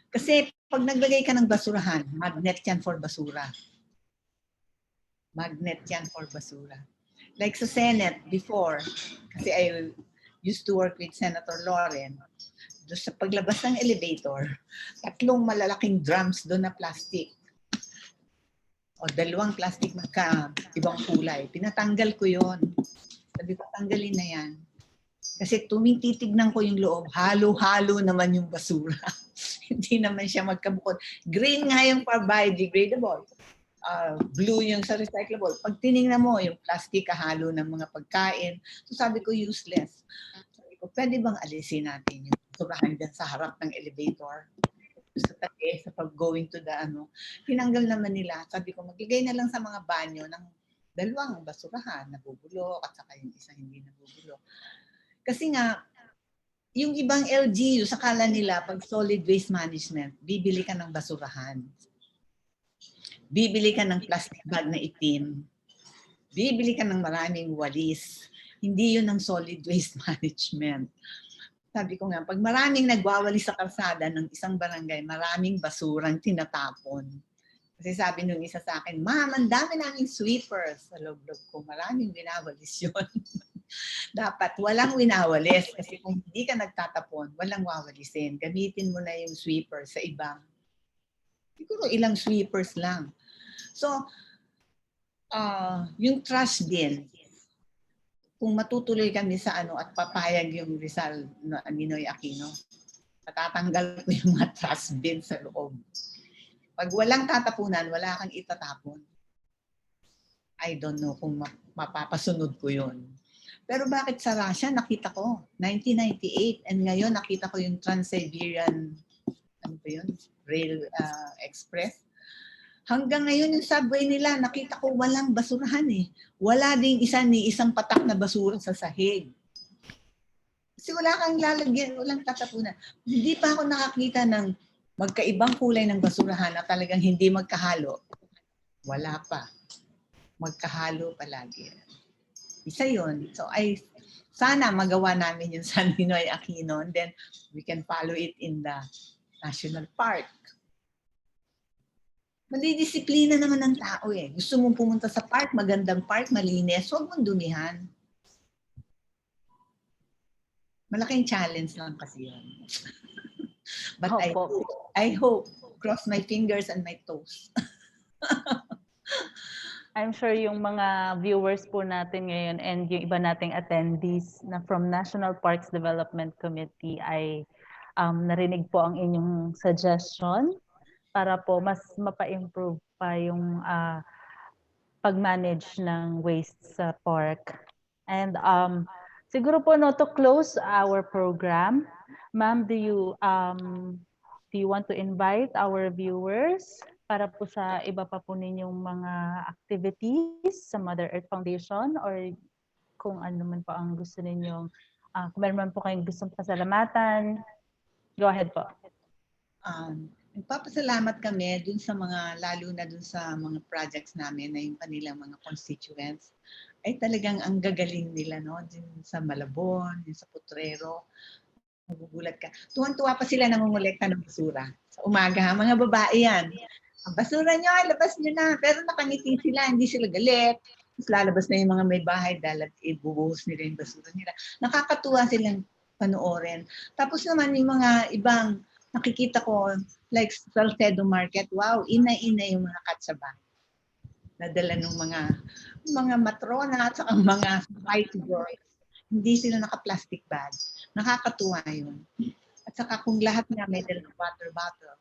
Kasi pag naglagay ka ng basurahan, magnet yan for basura. Magnet yan for basura. Like sa Senate before, kasi I used to work with Senator Loren, doon sa paglabas ng elevator, 3 malalaking drums doon na plastic. O 2 plastic ibang kulay. Pinatanggal ko yon. Sabi ko, tanggalin na yan. Kasi titignan ko yung loob, halo-halo naman yung basura. Hindi naman siya magkabukod. Green nga yung for biodegradable. Blue yung sa recyclable. Pag tinignan mo, yung plastic kahalo ng mga pagkain. So sabi ko, useless. Sabi ko, pwede bang alisin natin yung basurahan dyan sa harap ng elevator? Sa tabi, sa pag-going to the tinanggal naman nila. Sabi ko, maglagay na lang sa mga banyo ng 2 basurahan, nabubulok, at saka yung isa hindi nabubulok. Kasi nga, yung ibang LGU, sakala nila, pag solid waste management, bibili ka ng basurahan. Bibili ka ng plastic bag na itim. Bibili ka ng maraming walis. Hindi yun ang solid waste management. Sabi ko nga, pag maraming nagwawalis sa kalsada ng isang barangay, maraming basurang tinatapon. Kasi sabi nung isa sa akin, Ma'am, ang dami naming sweepers. Sa loob-loob ko, maraming winawalis yun. Dapat walang winawalis. Kasi kung hindi ka nagtatapon, walang wawalisin. Gamitin mo na yung sweeper sa ibang. Siguro ilang sweepers lang. So, yung trash bin, kung matutuloy kami sa at papayag yung Rizal na Ninoy Aquino, patatanggal ko yung mga trash bin sa loob. Pag walang tatapunan, wala kang itatapon. I don't know kung mapapasunod ko yun. Pero bakit sa Russia, nakita ko, 1998, and ngayon nakita ko yung Trans-Siberian, Rail Express. Hanggang ngayon yung subway nila, nakita ko walang basurahan eh. Wala ding isang patak na basura sa sahig. Kasi wala kang lalagyan, walang tatapunan. Hindi pa ako nakakita ng magkaibang kulay ng basurahan na talagang hindi magkahalo. Wala pa. Magkahalo palagi. Isa yun. So sana magawa namin yung San Ninoy Aquino and then we can follow it in the National Park. Madidisiplina naman ng tao eh. Gusto mong pumunta sa park, magandang park, malinis, huwag mong dumihan. Malaking challenge lang kasi yun. But I hope, cross my fingers and my toes. I'm sure yung mga viewers po natin ngayon and yung iba nating attendees na from National Parks Development Committee ay narinig po ang inyong suggestion para po mas mapa-improve pa yung pag-manage ng waste sa park. And Siguro po no, to close our program, ma'am, do you want to invite our viewers para po sa iba pa po ninyong mga activities sa Mother Earth Foundation, or kung ano man po ang gusto ninyong, kung meron man po kayong gustong pasalamatan, go ahead po. Nagpapasalamat kami dun sa mga, lalo na dun sa mga projects namin na yung kanilang mga constituents, ay talagang ang gagaling nila, no? Dun sa Malabon, dun sa Potrero, magugulat ka. Tuwan-tuwa pa sila nangungulekta ng basura. Sa umaga, mga babae yan. Ang basura nyo, labas nyo na. Pero nakangiti sila, hindi sila galit. Tapos lalabas na yung mga may bahay dahil ibubuhos nila yung basura nila. Nakakatuwa silang panoorin. Tapos naman yung mga ibang nakikita ko, like Salcedo Market, wow, ina-ina yung mga katsaba. Nadala ng mga matrona at saka mga white girls. Hindi sila naka-plastic bag. Nakakatuwa yun. At saka kung lahat nga may dalang water bottle,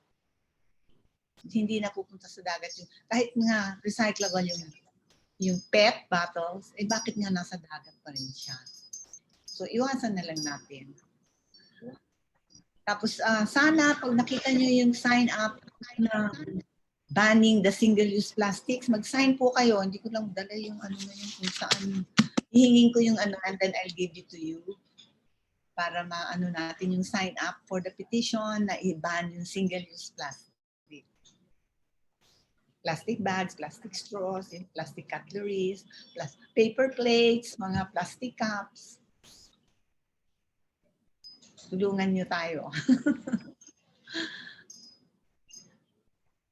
hindi na pupunta sa dagat yung, kahit nga recyclable yung PET bottles, eh bakit nga nasa dagat pa rin siya? So iwasan na lang natin. Tapos sana pag nakita nyo yung sign up na banning the single-use plastics, mag-sign po kayo. Hindi ko lang dala yung ano na yun kung saan. Hihingin ko yung ano and then I'll give it to you para maano natin yung sign up for the petition na i-ban yung single-use plastic. Plastic bags, plastic straws, plastic cutleries, paper plates, mga plastic cups. Tulungan nyo tayo.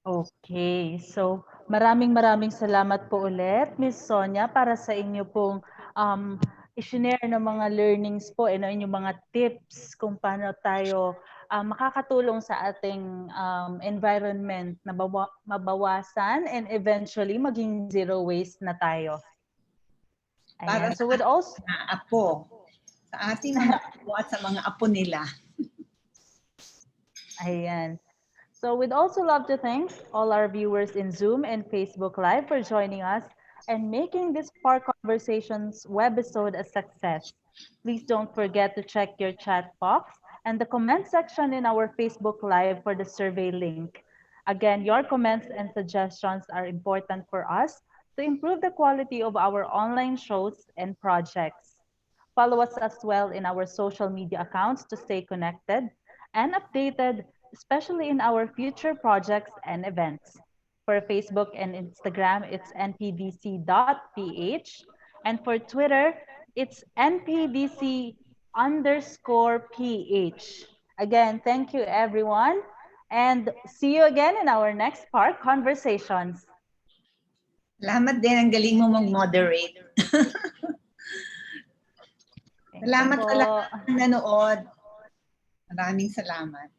Okay, so maraming salamat po ulit, Miss Sonia, para sa inyo pong i-share ng mga learnings po, inyong mga tips kung paano tayo makakatulong sa ating environment na mabawasan and eventually maging zero waste na tayo. Ayan. Para So with also mga apo, sa ating mga apo at sa mga apo nila. Ayan. So we'd also love to thank all our viewers in Zoom and Facebook Live for joining us and making this Spark Conversations webisode a success. Please don't forget to check your chat box and the comment section in our Facebook Live for the survey link. Again, your comments and suggestions are important for us to improve the quality of our online shows and projects. Follow us as well in our social media accounts to stay connected and updated, especially in our future projects and events. For Facebook and Instagram, it's npdc.ph. And for Twitter, it's npdc_ph. Again, thank you everyone. And see you again in our next Spark Conversations. Salamat din, ang galing mo mag-moderate. Salamat sa lahat ng nanood. Maraming salamat.